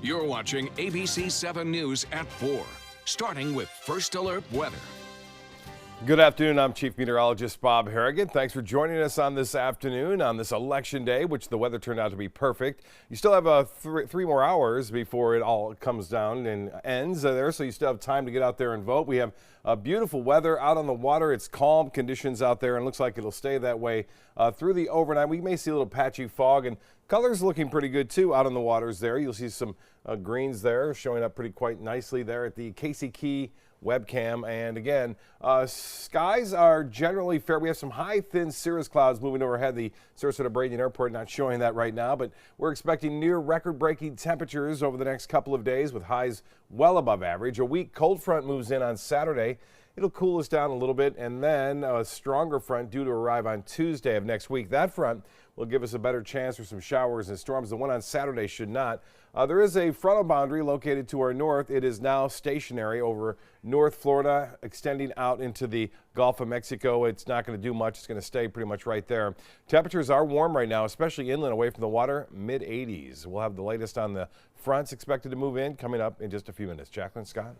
You're watching ABC7 News at 4, starting with First Alert Weather. Good afternoon. I'm Chief Meteorologist Bob Harrigan. Thanks for joining us on this afternoon on this election day, which the weather turned out to be perfect. You still have three more hours before it all comes down and ends there, so you still have time to get out there and vote. We have beautiful weather out on the water. It's calm conditions out there and looks like it'll stay that way through the overnight. We may see a little patchy fog, and colors looking pretty good too out on the waters there. You'll see some greens there showing up quite nicely there at the Casey Key webcam. And again, skies are generally fair. We have some high, thin cirrus clouds moving overhead. The Sarasota-Bradenton Airport not showing that right now, but we're expecting near record-breaking temperatures over the next couple of days with highs well above average. A weak cold front moves in on Saturday. It'll cool us down a little bit, and then a stronger front due to arrive on Tuesday of next week. That front will give us a better chance for some showers and storms. The one on Saturday should not. There is a frontal boundary located to our north. It is now stationary over North Florida, extending out into the Gulf of Mexico. It's not going to do much. It's going to stay pretty much right there. Temperatures are warm right now, especially inland away from the water, mid-80s. We'll have the latest on the fronts expected to move in coming up in just a few minutes. Jacqueline, Scott.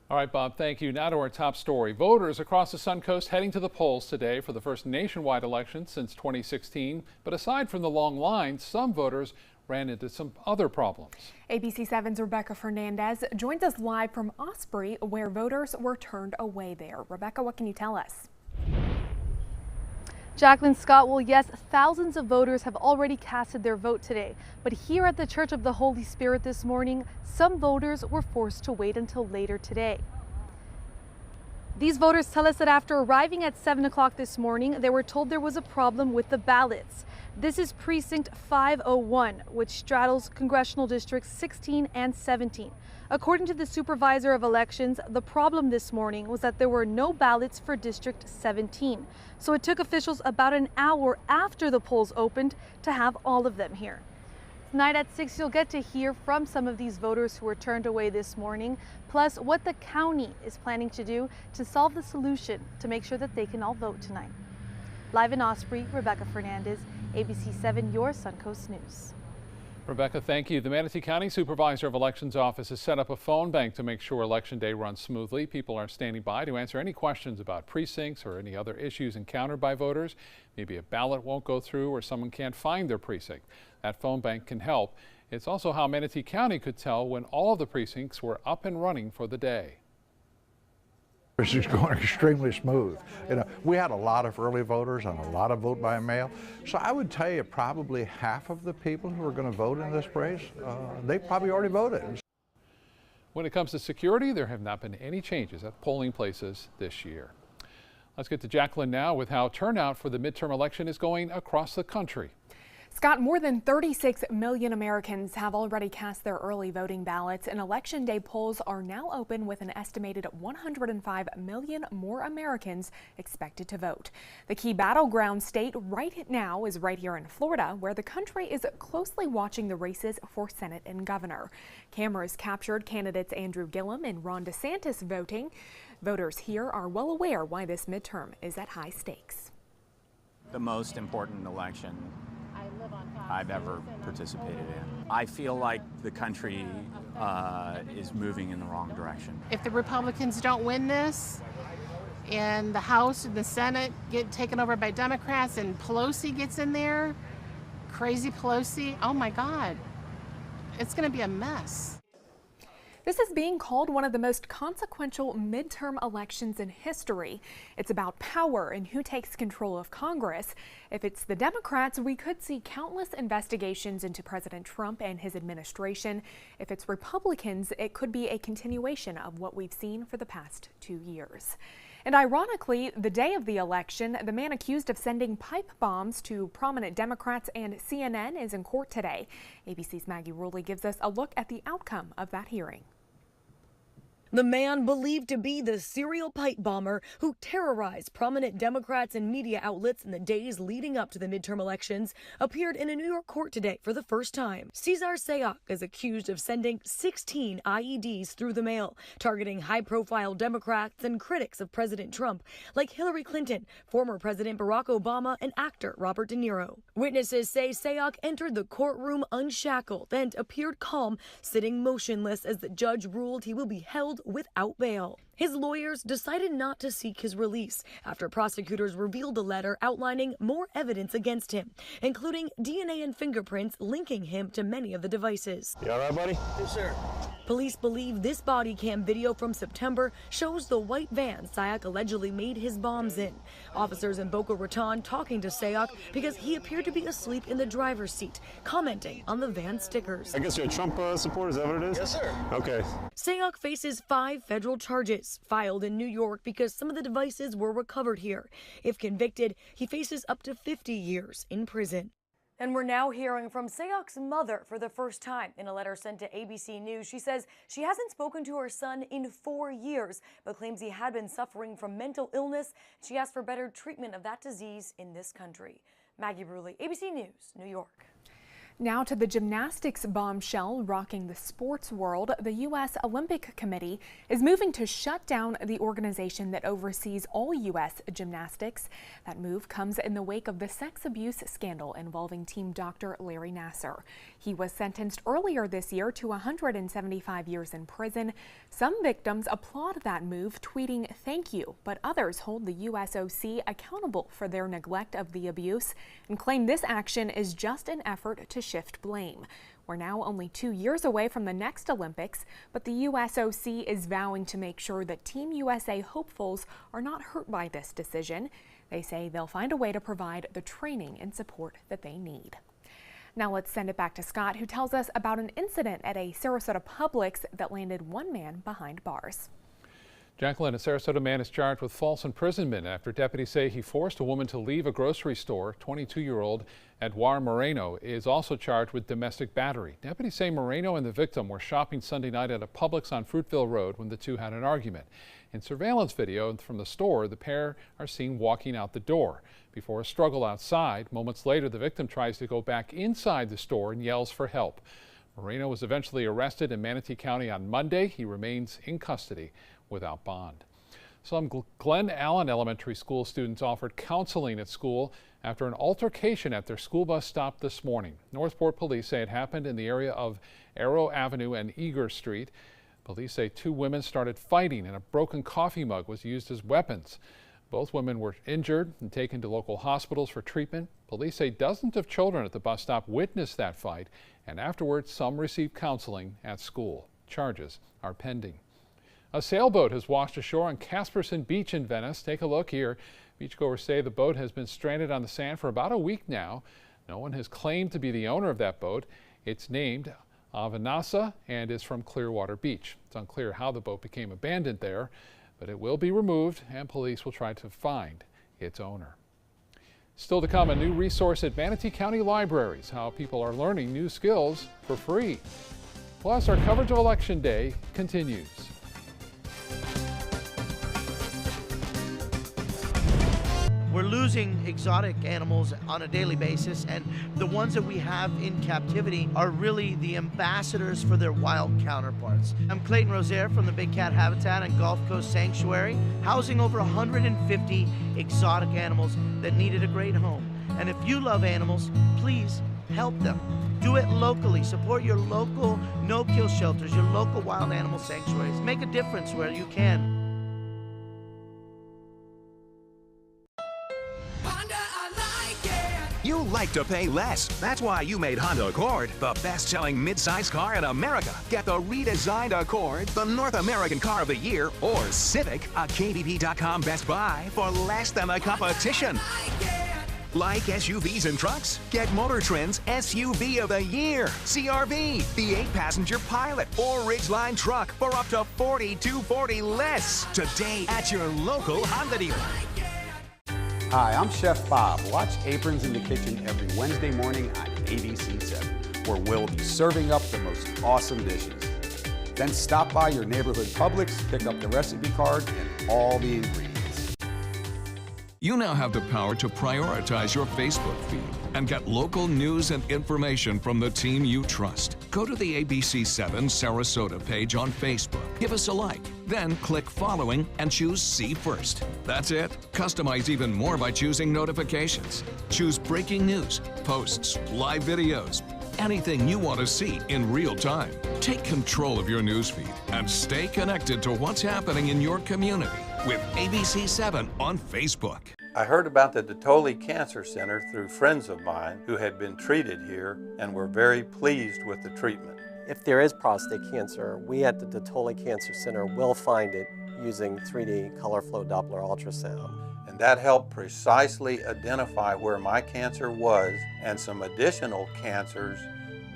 All right, Bob, thank you. Now to our top story. Voters across the Suncoast heading to the polls today for the first nationwide election since 2016. But aside from the long lines, some voters ran into some other problems. ABC7's Rebecca Fernandez joins us live from Osprey, where voters were turned away there. Rebecca, what can you tell us? Jacqueline, Scott, well, yes, thousands of voters have already casted their vote today. But here at the Church of the Holy Spirit this morning, some voters were forced to wait until later today. These voters tell us that after arriving at 7 o'clock this morning, they were told there was a problem with the ballots. This is precinct 501, which straddles congressional districts 16 and 17. According to the supervisor of elections, the problem this morning was that there were no ballots for District 17. So it took officials about an hour after the polls opened to have all of them here. Tonight at 6, you'll get to hear from some of these voters who were turned away this morning, plus what the county is planning to do to solve the solution to make sure that they can all vote tonight. Live in Osprey, Rebecca Fernandez, ABC7, your Suncoast News. Rebecca, thank you. The Manatee County Supervisor of Elections Office has set up a phone bank to make sure Election Day runs smoothly. People are standing by to answer any questions about precincts or any other issues encountered by voters. Maybe a ballot won't go through or someone can't find their precinct. That phone bank can help. It's also how Manatee County could tell when all of the precincts were up and running for the day. This is going extremely smooth. You know, we had a lot of early voters and a lot of vote by mail. So I would tell you probably half of the people who are going to vote in this race, they probably already voted. When it comes to security, there have not been any changes at polling places this year. Let's get to Jacqueline now with how turnout for the midterm election is going across the country. Scott, more than 36 million Americans have already cast their early voting ballots, and Election Day polls are now open with an estimated 105 million more Americans expected to vote. The key battleground state right now is right here in Florida, where the country is closely watching the races for Senate and governor. Cameras captured candidates Andrew Gillum and Ron DeSantis voting. Voters here are well aware why this midterm is at high stakes. The most important election I've ever participated in. I feel like the country is moving in the wrong direction. If the Republicans don't win this and the House and the Senate get taken over by Democrats and Pelosi gets in there, crazy Pelosi, oh my God, it's going to be a mess. This is being called one of the most consequential midterm elections in history. It's about power and who takes control of Congress. If it's the Democrats, we could see countless investigations into President Trump and his administration. If it's Republicans, it could be a continuation of what we've seen for the past 2 years. And ironically, the day of the election, the man accused of sending pipe bombs to prominent Democrats and CNN is in court today. ABC's Maggie Ruley gives us a look at the outcome of that hearing. The man believed to be the serial pipe bomber who terrorized prominent Democrats and media outlets in the days leading up to the midterm elections appeared in a New York court today for the first time. Cesar Sayoc is accused of sending 16 IEDs through the mail, targeting high-profile Democrats and critics of President Trump, like Hillary Clinton, former President Barack Obama, and actor Robert De Niro. Witnesses say Sayoc entered the courtroom unshackled and appeared calm, sitting motionless as the judge ruled he will be held without bail. His lawyers decided not to seek his release after prosecutors revealed a letter outlining more evidence against him, including DNA and fingerprints linking him to many of the devices. You all right, buddy? Yes, sir. Police believe this body cam video from September shows the white van Sayoc allegedly made his bombs in. Officers in Boca Raton talking to Sayoc because he appeared to be asleep in the driver's seat, commenting on the van stickers. I guess you're a Trump supporter, is that what it is? Yes, sir. Okay. Sayoc faces 5 federal charges filed in New York because some of the devices were recovered here. If convicted, he faces up to 50 years in prison. And we're now hearing from Sayoc's mother for the first time. In a letter sent to ABC News, she says she hasn't spoken to her son in 4 years, but claims he had been suffering from mental illness. She asked for better treatment of that disease in this country. Maggie Bruley, ABC News, New York. Now to the gymnastics bombshell rocking the sports world. The U.S. Olympic Committee is moving to shut down the organization that oversees all U.S. gymnastics. That move comes in the wake of the sex abuse scandal involving team doctor Larry Nassar. He was sentenced earlier this year to 175 years in prison. Some victims applaud that move, tweeting "thank you," but others hold the USOC accountable for their neglect of the abuse and claim this action is just an effort to shift blame. We're now only 2 years away from the next Olympics, but the USOC is vowing to make sure that Team USA hopefuls are not hurt by this decision. They say they'll find a way to provide the training and support that they need. Now let's send it back to Scott, who tells us about an incident at a Sarasota Publix that landed one man behind bars. Jacqueline, a Sarasota man is charged with false imprisonment after deputies say he forced a woman to leave a grocery store. 22-year-old Edouard Moreno is also charged with domestic battery. Deputies say Moreno and the victim were shopping Sunday night at a Publix on Fruitville Road when the two had an argument. In surveillance video from the store, the pair are seen walking out the door. Before a struggle outside, moments later, the victim tries to go back inside the store and yells for help. Moreno was eventually arrested in Manatee County on Monday. He remains in custody without bond. Some Glen Allen Elementary School students offered counseling at school after an altercation at their school bus stop this morning. Northport police say it happened in the area of Arrow Avenue and Eager Street. Police say 2 women started fighting and a broken coffee mug was used as weapons. Both women were injured and taken to local hospitals for treatment. Police say dozens of children at the bus stop witnessed that fight, and afterwards some received counseling at school. Charges are pending. A sailboat has washed ashore on Casperson Beach in Venice. Take a look here. Beachgoers say the boat has been stranded on the sand for about a week now. No one has claimed to be the owner of that boat. It's named Avanasa and is from Clearwater Beach. It's unclear how the boat became abandoned there, but it will be removed and police will try to find its owner. Still to come, a new resource at Manatee County Libraries, how people are learning new skills for free. Plus, our coverage of Election Day continues. We're losing exotic animals on a daily basis, and the ones that we have in captivity are really the ambassadors for their wild counterparts. I'm Clayton Rozier from the Big Cat Habitat and Gulf Coast Sanctuary, housing over 150 exotic animals that needed a great home. And if you love animals, please help them. Do it locally. Support your local no-kill shelters, your local wild animal sanctuaries. Make a difference where you can. You like to pay less. That's why you made Honda Accord the best-selling mid-size car in America. Get the redesigned Accord, the North American Car of the Year, or Civic, a KBB.com Best Buy for less than the competition. Like SUVs and trucks? Get Motor Trend's SUV of the Year, CRV, the 8-passenger Pilot, or Ridgeline truck for up to $4,240 less. Today at your local Honda dealer. Hi, I'm Chef Bob. Watch Aprons in the Kitchen every Wednesday morning on ABC7, where we'll be serving up the most awesome dishes. Then stop by your neighborhood Publix, pick up the recipe card and all the ingredients. You now have the power to prioritize your Facebook feed and get local news and information from the team you trust. Go to the ABC7 Sarasota page on Facebook. Give us a like, then click following and choose See First. That's it. Customize even more by choosing notifications. Choose breaking news, posts, live videos, anything you want to see in real time. Take control of your newsfeed and stay connected to what's happening in your community with ABC7 on Facebook. I heard about the Detoli Cancer Center through friends of mine who had been treated here and were very pleased with the treatment. If there is prostate cancer, we at the Detoli Cancer Center will find it using 3D color flow Doppler ultrasound. And that helped precisely identify where my cancer was and some additional cancers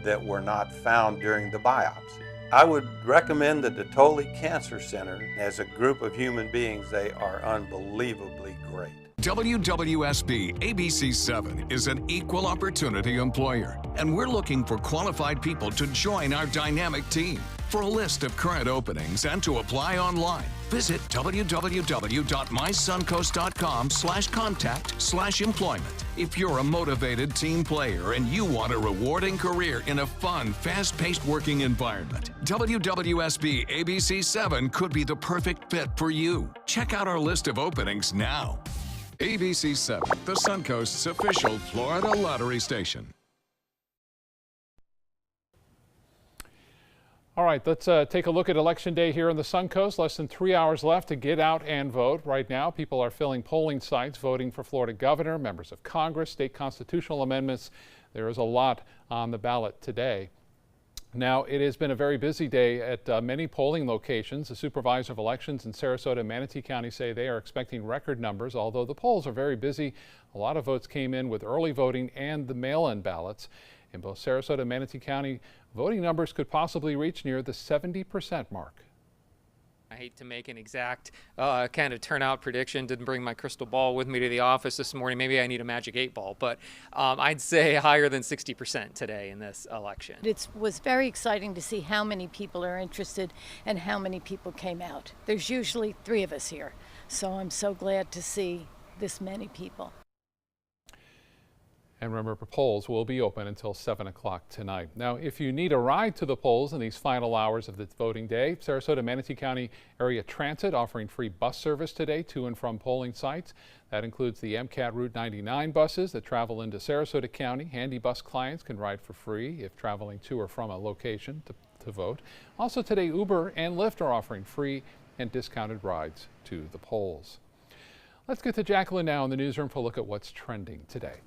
that were not found during the biopsy. I would recommend the Detoli Cancer Center. As a group of human beings, they are unbelievably great. WWSB ABC7 is an equal opportunity employer, and we're looking for qualified people to join our dynamic team. For a list of current openings and to apply online, visit www.mysuncoast.com/contact/employment. If you're a motivated team player and you want a rewarding career in a fun, fast-paced working environment, WWSB ABC7 could be the perfect fit for you. Check out our list of openings now. ABC7, the Suncoast's official Florida lottery station. All right, let's take a look at Election Day here on the Suncoast. Less than 3 hours left to get out and vote. Right now, people are filling polling sites, voting for Florida governor, members of Congress, state constitutional amendments. There is a lot on the ballot today. Now, it has been a very busy day at many polling locations. The supervisor of elections in Sarasota and Manatee County say they are expecting record numbers. Although the polls are very busy, a lot of votes came in with early voting and the mail-in ballots. In both Sarasota and Manatee County, voting numbers could possibly reach near the 70% mark. I hate to make an exact kind of turnout prediction. Didn't bring my crystal ball with me to the office this morning. Maybe I need a magic 8-ball, but I'd say higher than 60% today in this election. It was very exciting to see how many people are interested and how many people came out. There's usually 3 of us here, so I'm so glad to see this many people. And remember, polls will be open until 7 o'clock tonight. Now, if you need a ride to the polls in these final hours of the voting day, Sarasota Manatee County Area Transit offering free bus service today to and from polling sites. That includes the MCAT Route 99 buses that travel into Sarasota County. Handy Bus clients can ride for free if traveling to or from a location to vote. Also today, Uber and Lyft are offering free and discounted rides to the polls. Let's get to Jacqueline now in the newsroom for a look at what's trending today.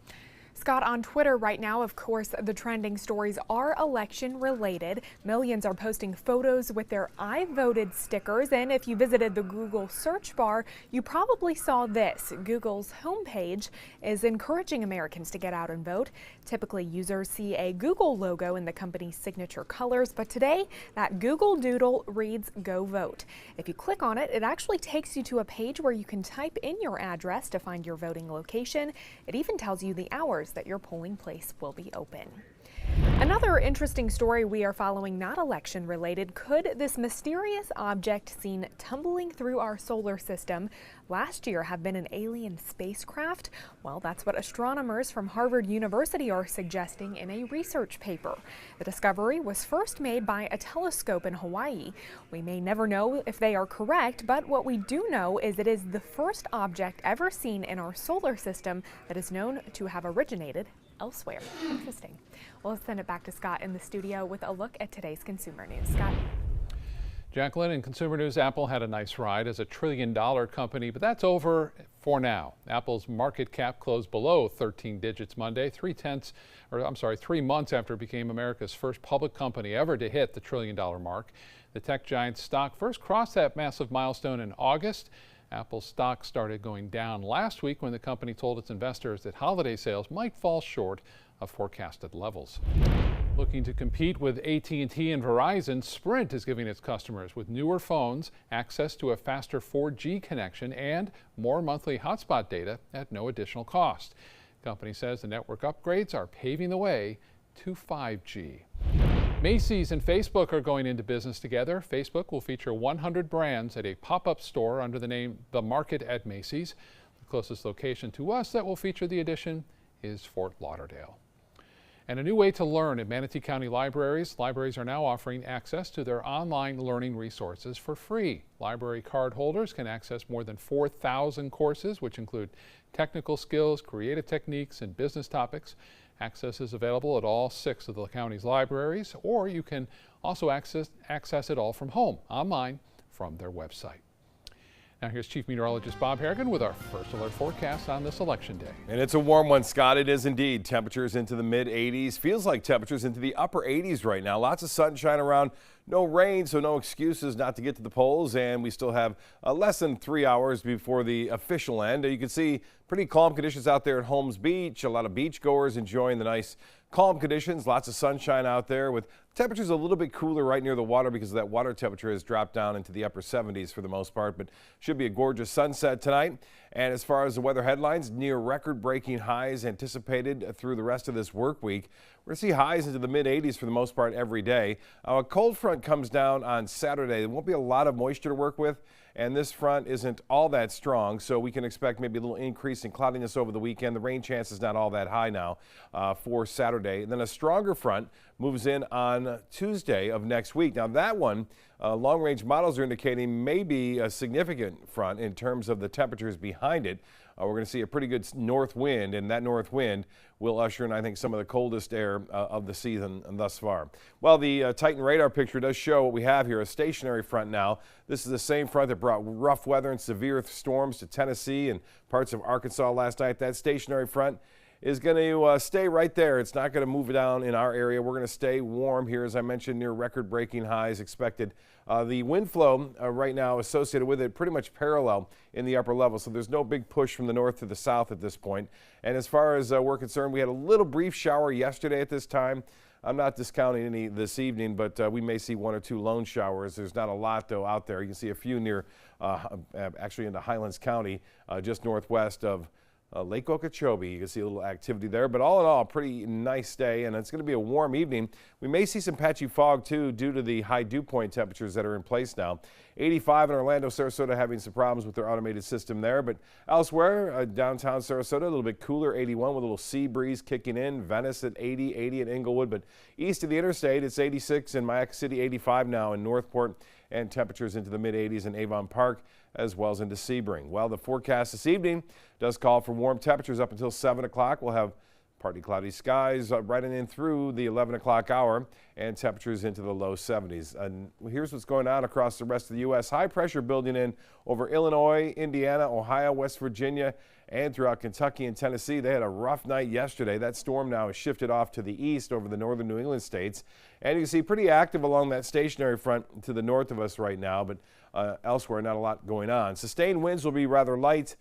Scott, on Twitter right now, of course, the trending stories are election related. Millions are posting photos with their I voted stickers. And if you visited the Google search bar, you probably saw this. Google's homepage is encouraging Americans to get out and vote. Typically, users see a Google logo in the company's signature colors, but today that Google doodle reads Go Vote. If you click on it, it actually takes you to a page where you can type in your address to find your voting location. It even tells you the hours that your polling place will be open. Another interesting story we are following, not election related. Could this mysterious object seen tumbling through our solar system last year have been an alien spacecraft? Well, that's what astronomers from Harvard University are suggesting in a research paper. The discovery was first made by a telescope in Hawaii. We may never know if they are correct, but what we do know is it is the first object ever seen in our solar system that is known to have originated elsewhere. Interesting. Well, let's send it back to Scott in the studio with a look at today's consumer news. Scott. Jacqueline, in consumer news, Apple had a nice ride as a $1 trillion company, but that's over for now. Apple's market cap closed below 13 digits Monday, 3 months after it became America's first public company ever to hit the $1 trillion mark. The tech giant's stock first crossed that massive milestone in August. Apple's stock started going down last week when the company told its investors that holiday sales might fall short of forecasted levels. Looking to compete with AT&T and Verizon, Sprint is giving its customers with newer phones access to a faster 4G connection and more monthly hotspot data at no additional cost. The company says the network upgrades are paving the way to 5G. Macy's and Facebook are going into business together. Facebook will feature 100 brands at a pop-up store under the name The Market at Macy's. The closest location to us that will feature the addition is Fort Lauderdale. And a new way to learn at Manatee County Libraries. Libraries are now offering access to their online learning resources for free. Library card holders can access more than 4,000 courses, which include technical skills, creative techniques, and business topics. Access is available at all 6 of the county's libraries, or you can also access it all from home, online, from their website. Now here's Chief Meteorologist Bob Harrigan with our first alert forecast on this election day. And it's a warm one, Scott. It is indeed. Temperatures into the mid 80s. Feels like temperatures into the upper 80s right now. Lots of sunshine around. No rain, so no excuses not to get to the polls. And we still have less than 3 hours before the official end. You can see pretty calm conditions out there at Holmes Beach. A lot of beach goers enjoying the nice calm conditions. Lots of sunshine out there with temperatures a little bit cooler right near the water because that water temperature has dropped down into the upper 70s for the most part, but should be a gorgeous sunset tonight. And as far as the weather headlines, near record-breaking highs anticipated through the rest of this work week. We're going to see highs into the mid 80s for the most part every day. A cold front comes down on Saturday. There won't be a lot of moisture to work with, and this front isn't all that strong, so we can expect maybe a little increase in cloudiness over the weekend. The rain chance is not all that high now for Saturday. And then a stronger front moves in on Tuesday of next week. Now that one, long-range models are indicating may be a significant front in terms of the temperatures behind it. We're going to see a pretty good north wind, and that north wind will usher in, I think, some of the coldest air of the season thus far. Well, the Titan radar picture does show what we have here, a stationary front now. This is the same front that brought rough weather and severe storms to Tennessee and parts of Arkansas last night. That stationary front is going to stay right there. It's not going to move down in our area. We're going to stay warm here, as I mentioned, near record-breaking highs expected. The wind flow right now associated with it pretty much parallel in the upper level, so there's no big push from the north to the south at this point. And as far as we're concerned, we had a little brief shower yesterday at this time. I'm not discounting any this evening, but we may see 1 or 2 lone showers. There's not a lot, though, out there. You can see a few near, actually into Highlands County, just northwest of Lake Okeechobee. You can see a little activity there, but all in all, a pretty nice day, and it's going to be a warm evening. We may see some patchy fog, too, due to the high dew point temperatures that are in place now. 85 in Orlando, Sarasota having some problems with their automated system there, but elsewhere, downtown Sarasota, a little bit cooler, 81 with a little sea breeze kicking in. Venice at 80, 80 at Inglewood, but east of the interstate, it's 86 in Mayaca City, 85 now in Northport, and temperatures into the mid-80s in Avon Park, as well as into Sebring. Well, the forecast this evening does call for warm temperatures up until 7 o'clock. We'll have partly cloudy skies right in through the 11 o'clock hour, and temperatures into the low 70s. And here's what's going on across the rest of the U.S. High pressure building in over Illinois, Indiana, Ohio, West Virginia, and throughout Kentucky and Tennessee. They had a rough night yesterday. That storm now has shifted off to the east over the northern New England states. And you can see pretty active along that stationary front to the north of us right now, but elsewhere, not a lot going on. Sustained winds will be rather light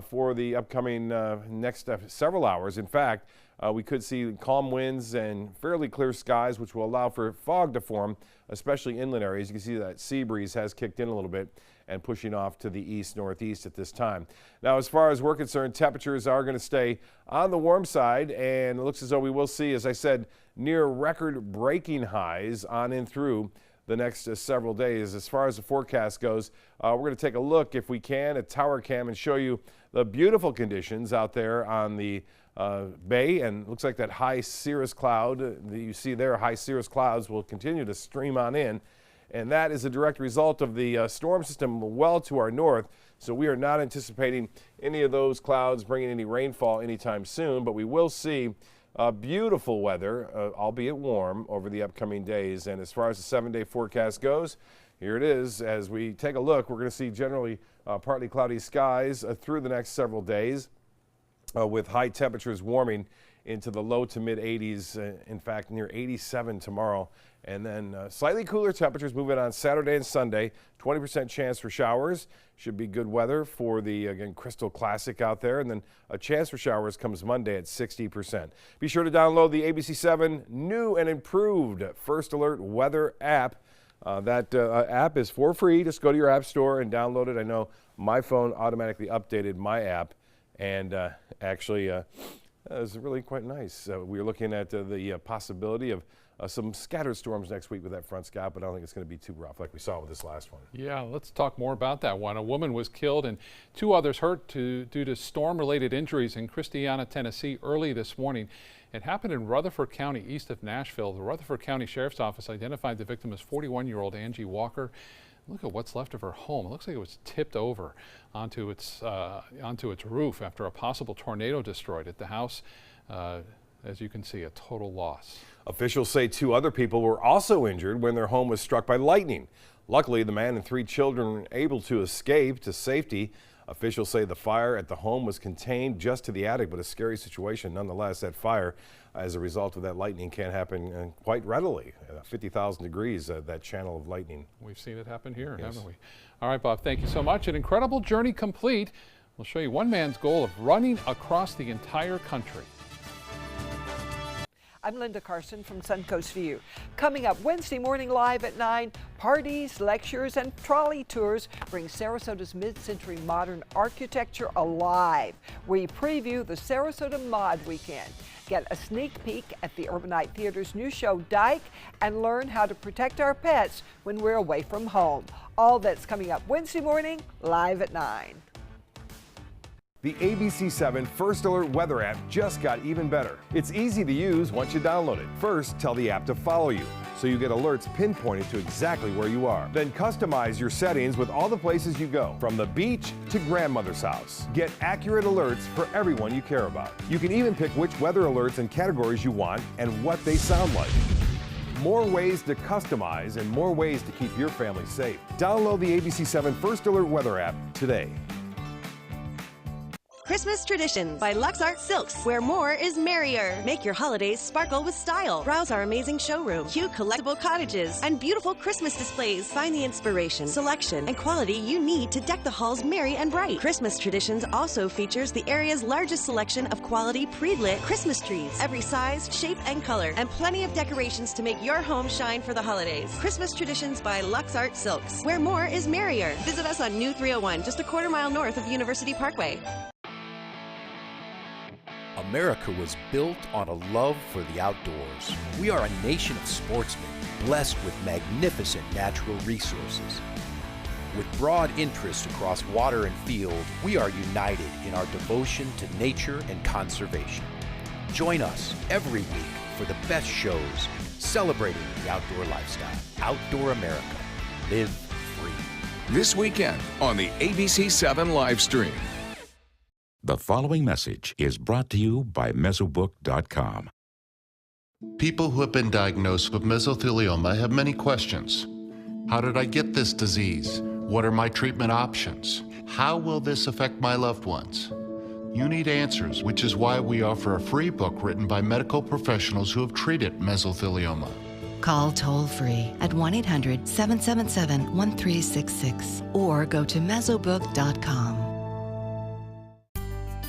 for the upcoming next several hours. In fact, we could see calm winds and fairly clear skies, which will allow for fog to form, especially inland areas. You can see that sea breeze has kicked in a little bit and pushing off to the east-northeast at this time. Now, as far as we're concerned, temperatures are going to stay on the warm side, and it looks as though we will see, as I said, near record-breaking highs on in through the next several days. As far as the forecast goes, we're going to take a look, if we can, at Tower Cam and show you the beautiful conditions out there on the bay, and it looks like that high cirrus cloud that you see there, high cirrus clouds, will continue to stream on in, and that is a direct result of the storm system well to our north. So we are not anticipating any of those clouds bringing any rainfall anytime soon, but we will see beautiful weather, albeit warm, over the upcoming days. And as far as the 7-day forecast goes, here it is. As we take a look, we're going to see generally partly cloudy skies through the next several days, with high temperatures warming into the low to mid 80s, in fact near 87 tomorrow, and then slightly cooler temperatures moving on Saturday and Sunday. 20% chance for showers. Should be good weather for the, again, Crystal Classic out there, and then a chance for showers comes Monday at 60%. Be sure to download the ABC7 new and improved First Alert Weather app. That app is for free. Just go to your app store and download it. I know my phone automatically updated my app, and actually it's really quite nice. We're looking at the possibility of some scattered storms next week with that front, Scott, but I don't think it's going to be too rough like we saw with this last one. Yeah, let's talk more about that one. A woman was killed and 2 others hurt due to storm-related injuries in Christiana, Tennessee early this morning. It happened in Rutherford County, east of Nashville. The Rutherford County Sheriff's Office identified the victim as 41-year-old Angie Walker. Look at what's left of her home. It looks like it was tipped over onto its roof after a possible tornado destroyed it. The house, as you can see, a total loss. Officials say 2 other people were also injured when their home was struck by lightning. Luckily, the man and 3 children were able to escape to safety. Officials say the fire at the home was contained just to the attic, but a scary situation nonetheless. That fire, as a result of that lightning, can happen quite readily. 50,000 degrees, that channel of lightning. We've seen it happen here, Yes. haven't we? All right, Bob, thank you so much. An incredible journey complete. We'll show you one man's goal of running across the entire country. I'm Linda Carson from Suncoast View. Coming up Wednesday morning live at 9, parties, lectures, and trolley tours bring Sarasota's mid-century modern architecture alive. We preview the Sarasota Mod Weekend. Get a sneak peek at the Urbanite Theater's new show, Dyke, and learn how to protect our pets when we're away from home. All that's coming up Wednesday morning, live at 9. The ABC7 First Alert weather app just got even better. It's easy to use once you download it. First, tell the app to follow you, so you get alerts pinpointed to exactly where you are. Then customize your settings with all the places you go, from the beach to grandmother's house. Get accurate alerts for everyone you care about. You can even pick which weather alerts and categories you want and what they sound like. More ways to customize and more ways to keep your family safe. Download the ABC7 First Alert weather app today. Christmas Traditions by Lux Art Silks, where more is merrier. Make your holidays sparkle with style. Browse our amazing showroom, cute collectible cottages, and beautiful Christmas displays. Find the inspiration, selection, and quality you need to deck the halls merry and bright. Christmas Traditions also features the area's largest selection of quality pre-lit Christmas trees, every size, shape, and color, and plenty of decorations to make your home shine for the holidays. Christmas Traditions by Lux Art Silks, where more is merrier. Visit us on New 301, just a quarter-mile north of University Parkway. America was built on a love for the outdoors. We are a nation of sportsmen, blessed with magnificent natural resources. With broad interests across water and field, we are united in our devotion to nature and conservation. Join us every week for the best shows celebrating the outdoor lifestyle. Outdoor America. Live free. This weekend on the ABC7 live stream. The following message is brought to you by Mesobook.com. People who have been diagnosed with mesothelioma have many questions. How did I get this disease? What are my treatment options? How will this affect my loved ones? You need answers, which is why we offer a free book written by medical professionals who have treated mesothelioma. Call toll-free at 1-800-777-1366 or go to Mesobook.com.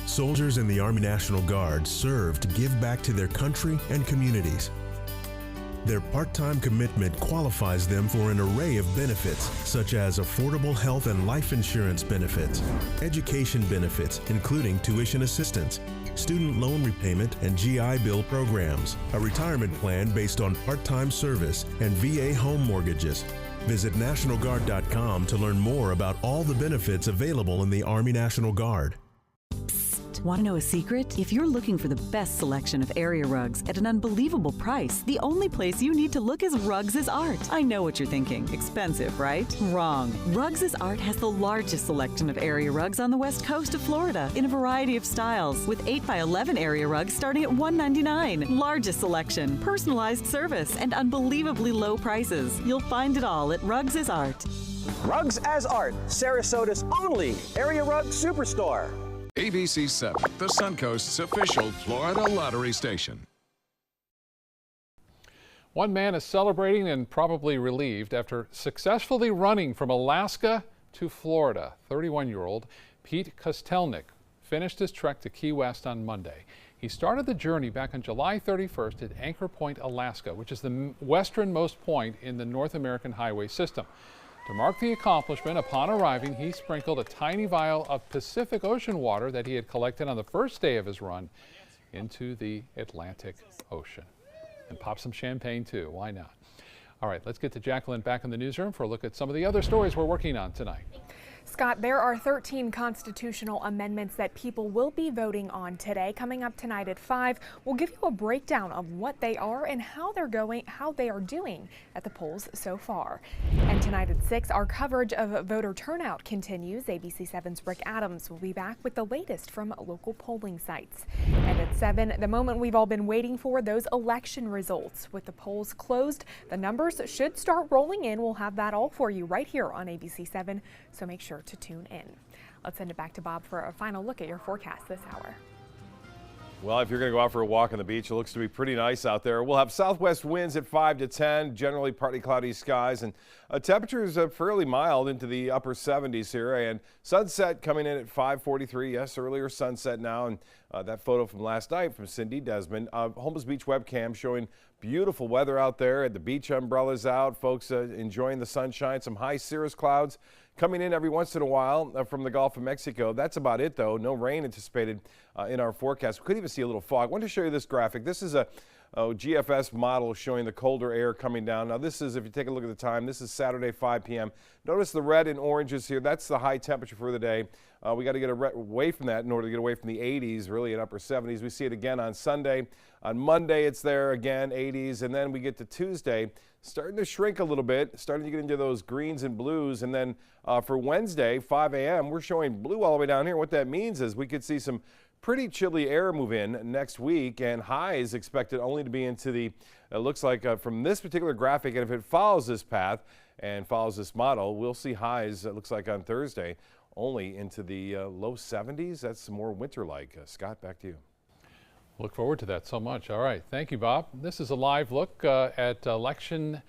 Soldiers in the Army National Guard serve to give back to their country and communities. Their part-time commitment qualifies them for an array of benefits, such as affordable health and life insurance benefits, education benefits, including tuition assistance, student loan repayment, and GI Bill programs, a retirement plan based on part-time service, and VA home mortgages. Visit NationalGuard.com to learn more about all the benefits available in the Army National Guard. Want to know a secret? If you're looking for the best selection of area rugs at an unbelievable price, the only place you need to look is Rugs is Art. I know what you're thinking. Expensive, right? Wrong. Rugs is Art has the largest selection of area rugs on the west coast of Florida in a variety of styles, with 8x11 area rugs starting at $199. Largest selection, personalized service, and unbelievably low prices. You'll find it all at Rugs is Art. Rugs as Art, Sarasota's only area rug superstore. ABC7, the Suncoast's official Florida lottery station. One man is celebrating and probably relieved after successfully running from Alaska to Florida. 31-year-old Pete Kostelnik finished his trek to Key West on Monday. He started the journey back on July 31st at Anchor Point, Alaska, which is the westernmost point in the North American highway system. To mark the accomplishment, upon arriving, he sprinkled a tiny vial of Pacific Ocean water that he had collected on the first day of his run into the Atlantic Ocean. and pop some champagne too. Why not? All right, let's get to Jacqueline back in the newsroom for a look at some of the other stories we're working on tonight. Scott, there are 13 constitutional amendments that people will be voting on today. Coming up tonight at 5, we'll give you a breakdown of what they are and how they are doing at the polls so far. And tonight at 6, our coverage of voter turnout continues. ABC7's Rick Adams will be back with the latest from local polling sites. And at 7, the moment we've all been waiting for, those election results. With the polls closed, the numbers should start rolling in. We'll have that all for you right here on ABC7, so make sure to tune in. Let's send it back to Bob for a final look at your forecast this hour. Well, if you're going to go out for a walk on the beach, it looks to be pretty nice out there. We'll have southwest winds at 5 to 10, generally partly cloudy skies, and temperatures fairly mild into the upper 70s here. And sunset coming in at 5:43. Yes, earlier sunset now. And that photo from last night from Cindy Desmond. Holmes Beach webcam showing beautiful weather out there. The beach umbrellas out. Folks enjoying the sunshine. Some high cirrus clouds coming in every once in a while from the Gulf of Mexico. That's about it, though. No rain anticipated in our forecast. We could even see a little fog. I want to show you this graphic. This is a GFS model showing the colder air coming down. Now, this is, if you take a look at the time, this is Saturday, 5 p.m. Notice the red and oranges here. That's the high temperature for the day. We got to get away from that in order to get away from the 80s, really in upper 70s. We see it again on Sunday. On Monday, it's there again, 80s. And then we get to Tuesday, starting to shrink a little bit, starting to get into those greens and blues. And then for Wednesday, 5 a.m., we're showing blue all the way down here. What that means is we could see some pretty chilly air move in next week, and highs expected only to be into the, it looks like from this particular graphic, and if it follows this path and follows this model, we'll see highs, it looks like on Thursday, only into the low 70s. That's more winter-like. Scott, back to you. Look forward to that so much. All right, thank you, Bob. This is a live look at Election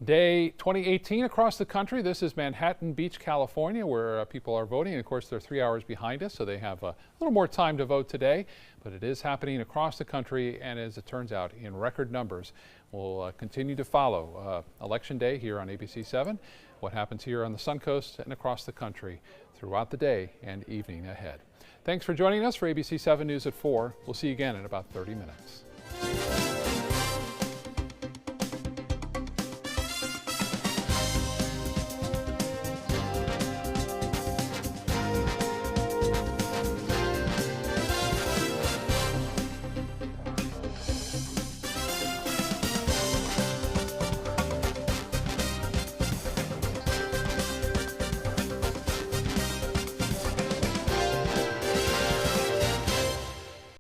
Day 2018 across the country. This is Manhattan Beach, California, where people are voting. And of course, they're 3 hours behind us, so they have a little more time to vote today. But it is happening across the country, and as it turns out, in record numbers. We'll continue to follow Election Day here on ABC7, what happens here on the Suncoast and across the country throughout the day and evening ahead. Thanks for joining us for ABC7 News at 4. We'll see you again in about 30 minutes.